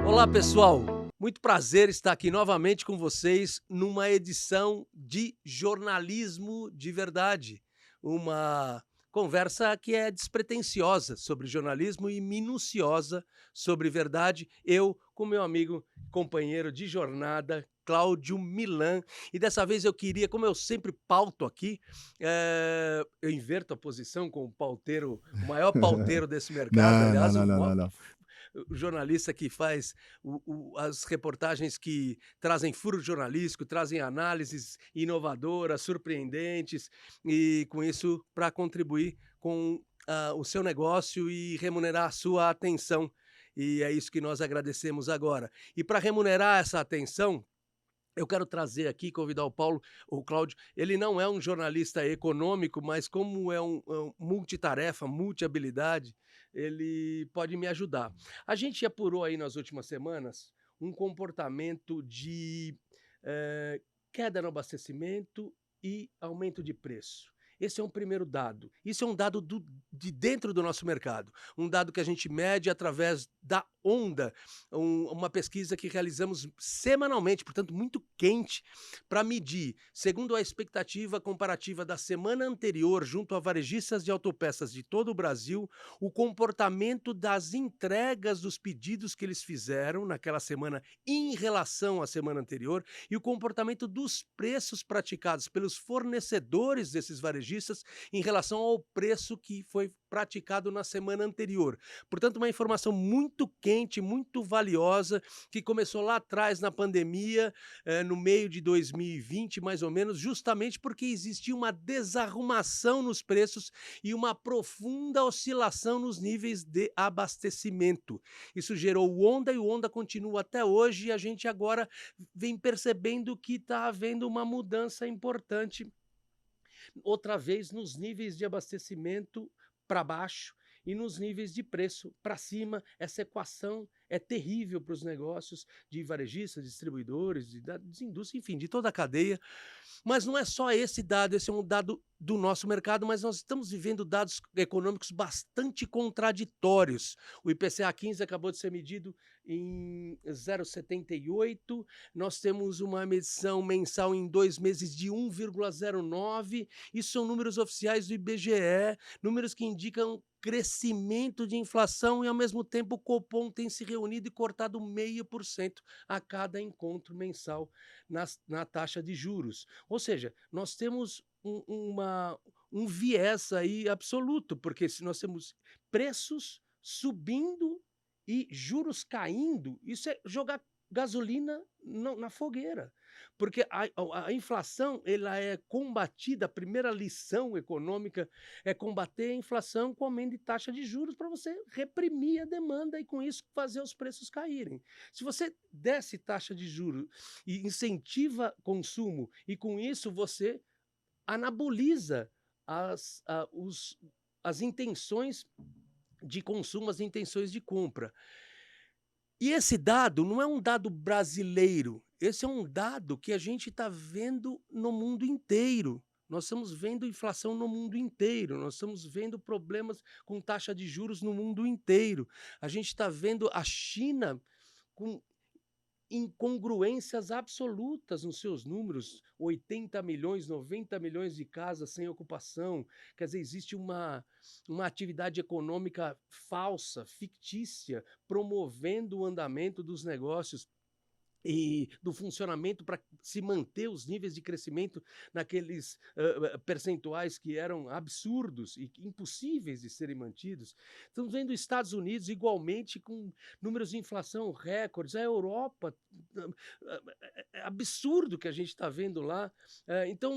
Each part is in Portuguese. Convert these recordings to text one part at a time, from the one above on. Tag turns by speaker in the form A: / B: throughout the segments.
A: Olá, pessoal. Muito prazer estar aqui novamente com vocês numa edição de Jornalismo de Verdade. Uma conversa que é despretensiosa sobre jornalismo e minuciosa sobre verdade. Eu com meu amigo, companheiro de jornada, Cláudio Milan. E dessa vez eu queria, como eu sempre pauto aqui, eu inverto a posição com o pauteiro, o maior pauteiro desse mercado,
B: Não, não,
A: aliás,
B: não, não, não, não.
A: o jornalista que faz as reportagens que trazem furo jornalístico, trazem análises inovadoras, surpreendentes, e com isso para contribuir com o seu negócio e remunerar a sua atenção. E é isso que nós agradecemos agora. E para remunerar essa atenção, eu quero trazer aqui, convidar o Cláudio. Ele não é um jornalista econômico, mas como é um multitarefa, multi-habilidade, ele pode me ajudar. A gente apurou aí nas últimas semanas um comportamento de queda no abastecimento e aumento de preço. Esse é um primeiro dado. Isso é um dado de dentro do nosso mercado. Um dado que a gente mede através da Onda, uma pesquisa que realizamos semanalmente, portanto, muito quente, para medir, segundo a expectativa comparativa da semana anterior, junto a varejistas de autopeças de todo o Brasil, o comportamento das entregas dos pedidos que eles fizeram naquela semana em relação à semana anterior e o comportamento dos preços praticados pelos fornecedores desses varejistas em relação ao preço que foi praticado na semana anterior. Portanto, uma informação muito quente, muito valiosa, que começou lá atrás na pandemia, no meio de 2020, mais ou menos, justamente porque existia uma desarrumação nos preços e uma profunda oscilação nos níveis de abastecimento. Isso gerou o Onda e o Onda continua até hoje e a gente agora vem percebendo que está havendo uma mudança importante outra vez nos níveis de abastecimento para baixo e nos níveis de preço para cima. Essa equação é terrível para os negócios de varejistas, distribuidores, das indústrias, enfim, de toda a cadeia. Mas não é só esse dado, esse é um dado do nosso mercado, mas nós estamos vivendo dados econômicos bastante contraditórios. O IPCA 15 acabou de ser medido em 0,78, nós temos uma medição mensal em 2 meses de 1,09, isso são números oficiais do IBGE, números que indicam crescimento de inflação e, ao mesmo tempo, o Copom tem se reunido e cortado 0,5% a cada encontro mensal na taxa de juros. Ou seja, nós temos um viés aí absoluto, porque se nós temos preços subindo e juros caindo, isso é jogar gasolina na fogueira. Porque a inflação ela é combatida, a primeira lição econômica é combater a inflação com aumento de taxa de juros para você reprimir a demanda e com isso fazer os preços caírem. Se você desce taxa de juros e incentiva consumo e com isso você anaboliza as intenções de consumo, as intenções de compra. E esse dado não é um dado brasileiro, esse é um dado que a gente está vendo no mundo inteiro. Nós estamos vendo inflação no mundo inteiro, nós estamos vendo problemas com taxa de juros no mundo inteiro. A gente está vendo a China com incongruências absolutas nos seus números, 80 milhões, 90 milhões de casas sem ocupação. Quer dizer, existe uma atividade econômica falsa, fictícia, promovendo o andamento dos negócios e do funcionamento para se manter os níveis de crescimento naqueles percentuais que eram absurdos e impossíveis de serem mantidos. Estamos vendo os Estados Unidos igualmente com números de inflação recordes, a Europa, é absurdo o que a gente está vendo lá. Então,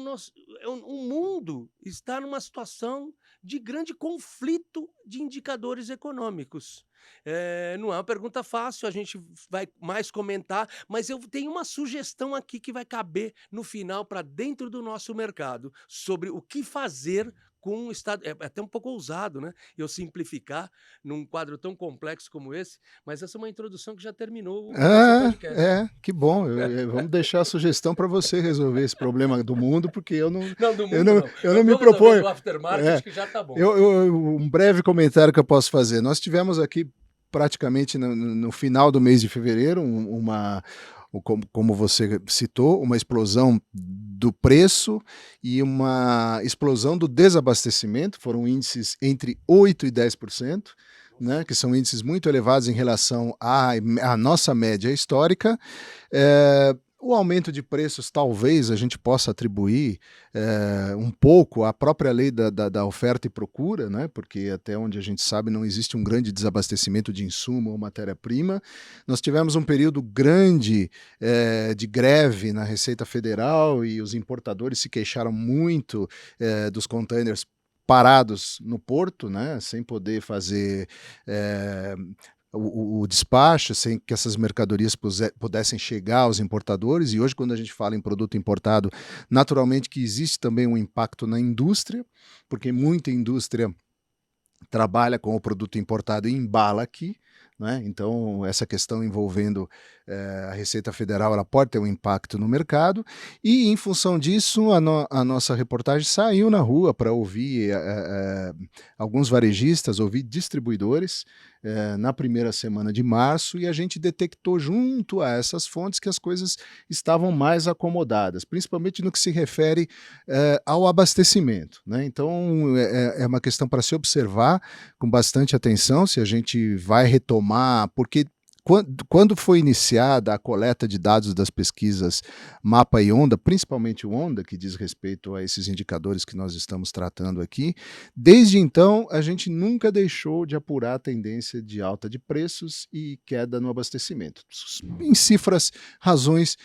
A: o mundo está numa situação de grande conflito de indicadores econômicos. Não é uma pergunta fácil, a gente vai mais comentar, mas eu tenho uma sugestão aqui que vai caber no final para dentro do nosso mercado, sobre o que fazer com o Estado. É até um pouco ousado, né? Eu simplificar num quadro tão complexo como esse, mas essa é uma introdução que já terminou o nosso podcast.
B: Que bom. Vamos deixar a sugestão para você resolver esse problema do mundo, porque eu não,
A: Não, do
B: eu
A: mundo
B: não,
A: não.
B: eu
A: Eu
B: não me
A: estou resolvendo
B: proponho.
A: o aftermarket,
B: É,
A: que já está bom.
B: um breve comentário que eu posso fazer. Nós tivemos aqui praticamente no final do mês de fevereiro, como você citou, uma explosão do preço e uma explosão do desabastecimento, foram índices entre 8% e 10%, né, que são índices muito elevados em relação à nossa média histórica. O aumento de preços talvez a gente possa atribuir um pouco à própria lei da oferta e procura, né? Porque até onde a gente sabe não existe um grande desabastecimento de insumo ou matéria-prima. Nós tivemos um período grande de greve na Receita Federal e os importadores se queixaram muito dos containers parados no porto, né? Sem poder fazer o despacho, sem que essas mercadorias pudessem chegar aos importadores. E hoje, quando a gente fala em produto importado, naturalmente que existe também um impacto na indústria, porque muita indústria trabalha com o produto importado e embala aqui, né? Então, essa questão envolvendo a Receita Federal, ela pode ter um impacto no mercado, e em função disso, a nossa reportagem saiu na rua para ouvir alguns varejistas, ouvir distribuidores na primeira semana de março, e a gente detectou junto a essas fontes que as coisas estavam mais acomodadas, principalmente no que se refere ao abastecimento, né? Então, é uma questão para se observar com bastante atenção se a gente vai retomar, porque quando foi iniciada a coleta de dados das pesquisas Mapa e Onda, principalmente o Onda, que diz respeito a esses indicadores que nós estamos tratando aqui, desde então a gente nunca deixou de apurar a tendência de alta de preços e queda no abastecimento. Em cifras, razões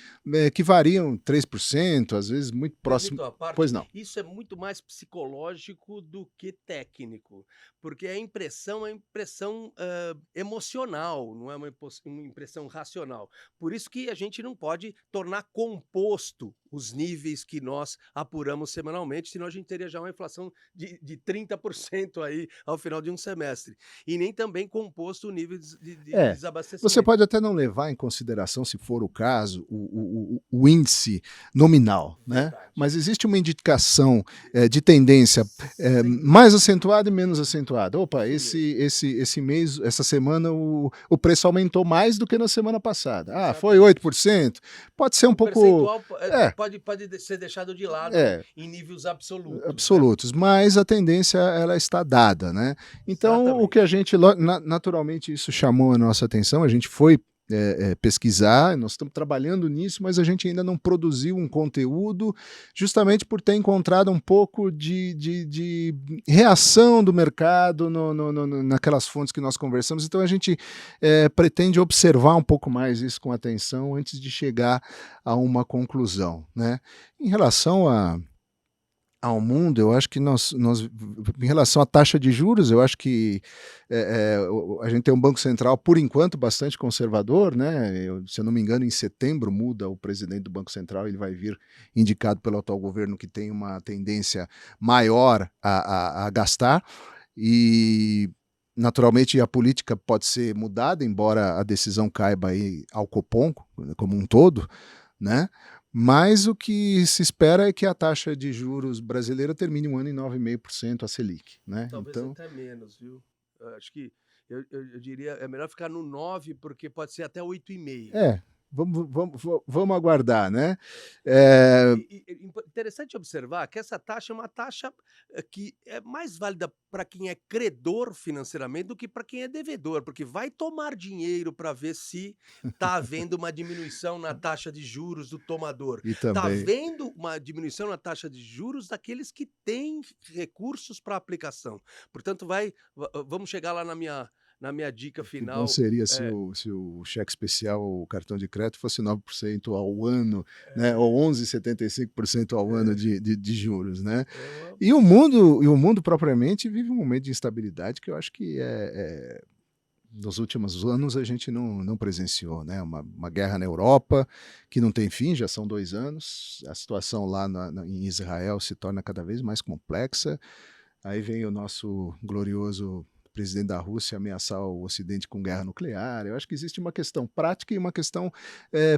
B: que variam 3%, às vezes muito próximo.
A: Permito à parte,
B: Pois não.
A: isso é muito mais psicológico do que técnico, porque a impressão é impressão emocional, não é uma impressão racional. Por isso que a gente não pode tornar composto os níveis que nós apuramos semanalmente, senão a gente teria já uma inflação de 30% aí ao final de um semestre. E nem também composto o nível de
B: Você
A: desabastecimento.
B: pode até não levar em consideração, se for o caso, o índice nominal, né?
A: Verdade.
B: Mas existe uma indicação de tendência mais acentuada e menos acentuada. Opa, esse mês, essa semana, o preço aumentou mais do que na semana passada. Ah, foi 8%. Pode ser um pouco...
A: percentual pode ser deixado de lado em níveis absolutos.
B: Absolutos, né? Mas a tendência ela está dada, né? Então, exatamente. O que a gente, naturalmente, isso chamou a nossa atenção, a gente foi pesquisar, nós estamos trabalhando nisso, mas a gente ainda não produziu um conteúdo, justamente por ter encontrado um pouco de reação do mercado naquelas fontes que nós conversamos. Então a gente pretende observar um pouco mais isso com atenção antes de chegar a uma conclusão, né? Em relação ao mundo, eu acho que nós, em relação à taxa de juros, eu acho que a gente tem um Banco Central, por enquanto, bastante conservador, né? Se eu não me engano, em setembro muda o presidente do Banco Central, ele vai vir indicado pelo atual governo, que tem uma tendência maior a gastar, e naturalmente a política pode ser mudada, embora a decisão caiba aí ao Copom como um todo, né? Mas o que se espera é que a taxa de juros brasileira termine um ano em 9,5% a Selic, né?
A: Talvez
B: então,
A: até menos, viu? Acho que eu diria, é melhor ficar no 9, porque pode ser até 8,5.
B: Vamos aguardar, né?
A: Interessante observar que essa taxa é uma taxa que é mais válida para quem é credor financeiramente do que para quem é devedor, porque vai tomar dinheiro para ver se está havendo uma diminuição na taxa de juros do tomador. Está havendo uma diminuição na taxa de juros daqueles que têm recursos para aplicação. Portanto, vamos chegar lá na minha dica final.
B: Bom seria se o cheque especial, o cartão de crédito, fosse 9% ao ano, né? Ou 11,75% ao ano de juros, né? E o mundo propriamente vive um momento de instabilidade que eu acho que nos últimos anos a gente não presenciou, né? Uma guerra na Europa que não tem fim, já são 2 anos. A situação lá em Israel se torna cada vez mais complexa. Aí vem o nosso glorioso presidente da Rússia ameaçar o Ocidente com guerra nuclear. Eu acho que existe uma questão prática e uma questão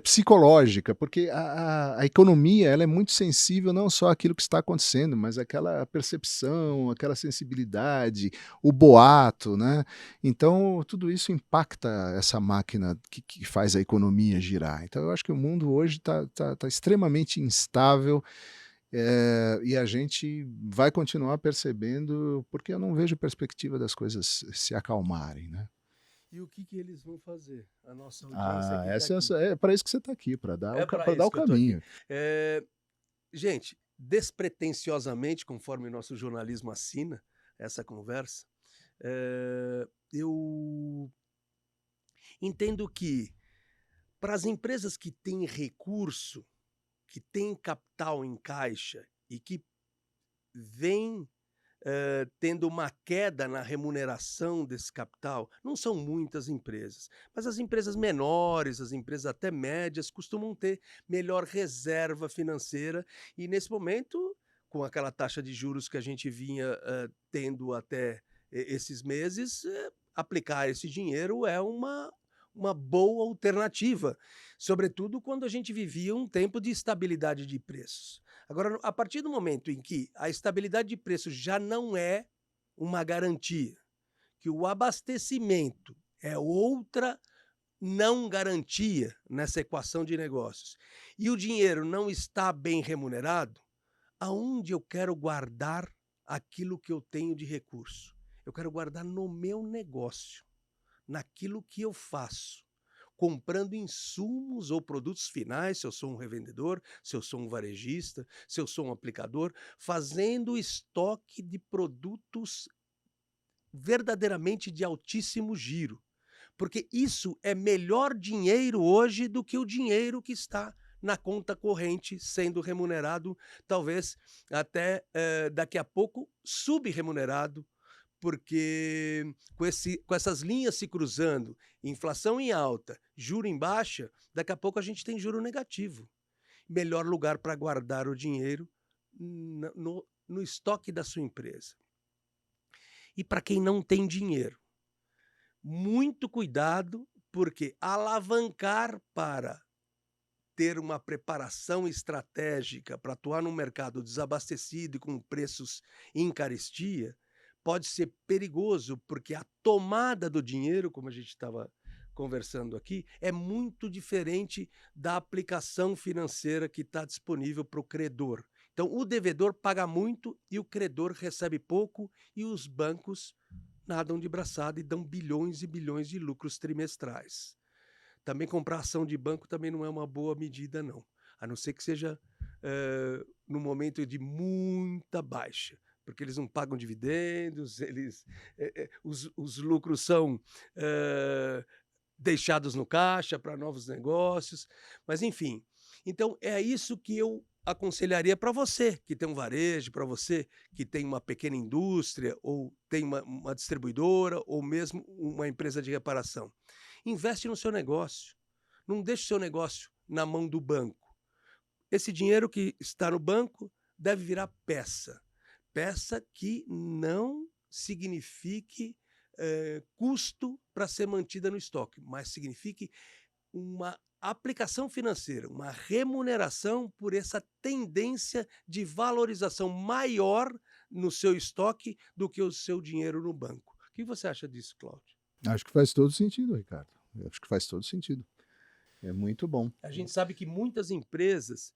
B: psicológica, porque a economia ela é muito sensível não só àquilo que está acontecendo, mas àquela percepção, aquela sensibilidade, o boato, né? Então, tudo isso impacta essa máquina que faz a economia girar. Então, eu acho que o mundo hoje está extremamente instável, e a gente vai continuar percebendo, porque eu não vejo perspectiva das coisas se acalmarem, né?
A: E o que que eles vão fazer? A nossa audiência que está
B: Essa
A: aqui.
B: é para isso que você está aqui, para dar
A: É para
B: dar
A: isso
B: o
A: que eu estou aqui.
B: caminho.
A: Gente, despretensiosamente, conforme o nosso jornalismo assina essa conversa, eu entendo que para as empresas que têm recurso, que têm capital em caixa e que vêm tendo uma queda na remuneração desse capital, não são muitas empresas, mas as empresas menores, as empresas até médias, costumam ter melhor reserva financeira e, nesse momento, com aquela taxa de juros que a gente vinha tendo até esses meses, aplicar esse dinheiro é uma boa alternativa, sobretudo quando a gente vivia um tempo de estabilidade de preços. Agora, a partir do momento em que a estabilidade de preços já não é uma garantia, que o abastecimento é outra não garantia nessa equação de negócios, e o dinheiro não está bem remunerado, aonde eu quero guardar aquilo que eu tenho de recurso? Eu quero guardar no meu negócio, naquilo que eu faço, comprando insumos ou produtos finais, se eu sou um revendedor, se eu sou um varejista, se eu sou um aplicador, fazendo estoque de produtos verdadeiramente de altíssimo giro, porque isso é melhor dinheiro hoje do que o dinheiro que está na conta corrente sendo remunerado, talvez até daqui a pouco subremunerado, porque com essas linhas se cruzando, inflação em alta, juro em baixa, daqui a pouco a gente tem juro negativo. Melhor lugar para guardar o dinheiro no estoque da sua empresa. E para quem não tem dinheiro, muito cuidado, porque alavancar para ter uma preparação estratégica para atuar num mercado desabastecido e com preços em carestia, pode ser perigoso, porque a tomada do dinheiro, como a gente estava conversando aqui, é muito diferente da aplicação financeira que está disponível para o credor. Então, o devedor paga muito e o credor recebe pouco, e os bancos nadam de braçada e dão bilhões e bilhões de lucros trimestrais. Também comprar ação de banco também não é uma boa medida, não. A não ser que seja no momento de muita baixa, porque eles não pagam dividendos, os lucros são deixados no caixa para novos negócios, mas enfim. Então é isso que eu aconselharia para você que tem um varejo, para você que tem uma pequena indústria ou tem uma distribuidora ou mesmo uma empresa de reparação. Investe no seu negócio. Não deixe o seu negócio na mão do banco. Esse dinheiro que está no banco deve virar peça. Peça que não signifique custo para ser mantida no estoque, mas signifique uma aplicação financeira, uma remuneração por essa tendência de valorização maior no seu estoque do que o seu dinheiro no banco. O que você acha disso, Cláudio?
B: Acho que faz todo sentido, Ricardo. Eu acho que faz todo sentido. É muito bom.
A: A gente sabe que muitas empresas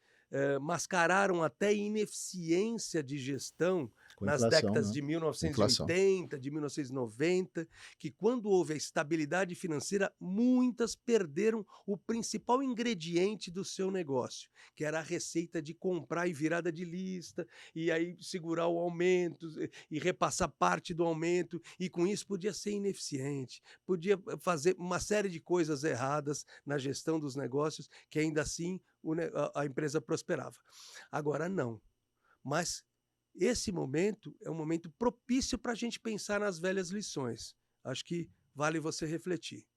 A: mascararam até ineficiência de gestão
B: Com
A: nas
B: inflação,
A: décadas
B: né?
A: de
B: Inflação.
A: 1980, de 1990, que quando houve a estabilidade financeira, muitas perderam o principal ingrediente do seu negócio, que era a receita de comprar e virada de lista, e aí segurar o aumento e repassar parte do aumento, e com isso podia ser ineficiente, podia fazer uma série de coisas erradas na gestão dos negócios, que ainda assim a empresa prosperava. Agora não. Mas esse momento é um momento propício para a gente pensar nas velhas lições. Acho que vale você refletir.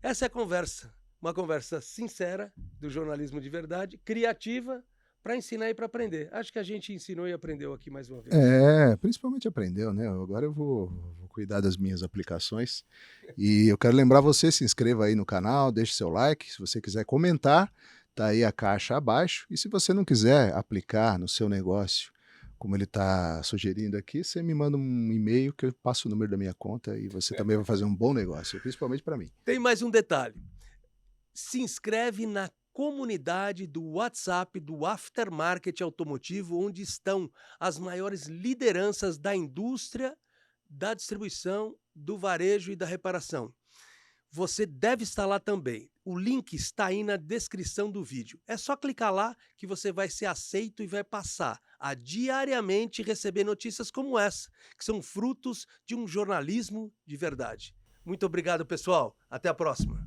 A: Essa é a conversa, uma conversa sincera do jornalismo de verdade, criativa, para ensinar e para aprender. Acho que a gente ensinou e aprendeu aqui mais uma vez.
B: Principalmente aprendeu, né? Agora eu vou cuidar das minhas aplicações. E eu quero lembrar você, se inscreva aí no canal, deixe seu like. Se você quiser comentar, tá aí a caixa abaixo. E se você não quiser aplicar no seu negócio, como ele está sugerindo aqui, você me manda um e-mail que eu passo o número da minha conta e você também vai fazer um bom negócio, principalmente para mim.
A: Tem mais um detalhe. Se inscreve na comunidade do WhatsApp do Aftermarket Automotivo, onde estão as maiores lideranças da indústria, da distribuição, do varejo e da reparação. Você deve estar lá também. O link está aí na descrição do vídeo. É só clicar lá que você vai ser aceito e vai passar a diariamente receber notícias como essa, que são frutos de um jornalismo de verdade. Muito obrigado, pessoal. Até a próxima.